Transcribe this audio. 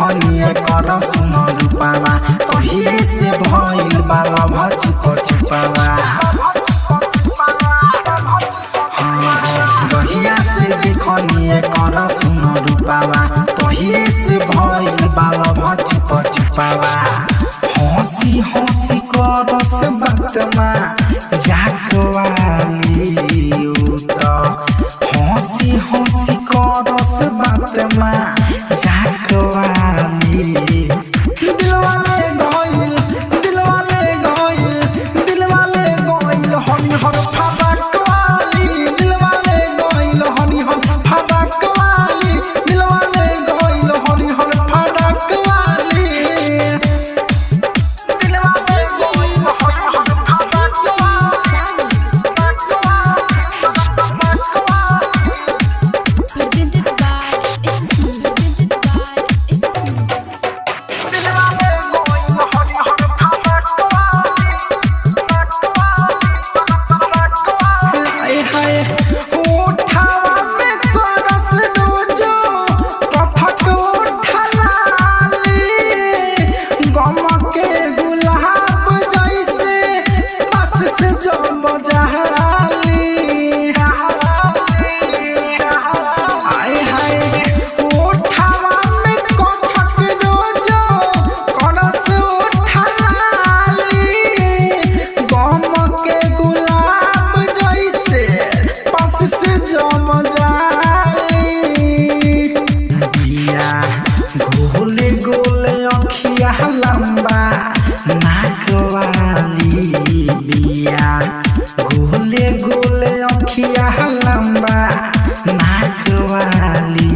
सुनो रूपावा तोहिए से भइल बाला भचुप छुपावा जहिया से देखनिए कर सुनो रूपावा तोहिए से भइल बाला भचुप छुपावा हंसी हंसी कर से बातमा जाकवाली हंसी हंसी कर से बातमा जाकवाली दिलवाले गोइल हनी हर फड़कवाली दिलवाले गोइल हनी हर फड़कवाली दिलवाले गोइल हनी हर फड़कवाली दिलवाले गोइल हनी हर गोले गोले अखिया लंबा नाकवाली बिया गोले गोले अखिया लंबा नाकवाली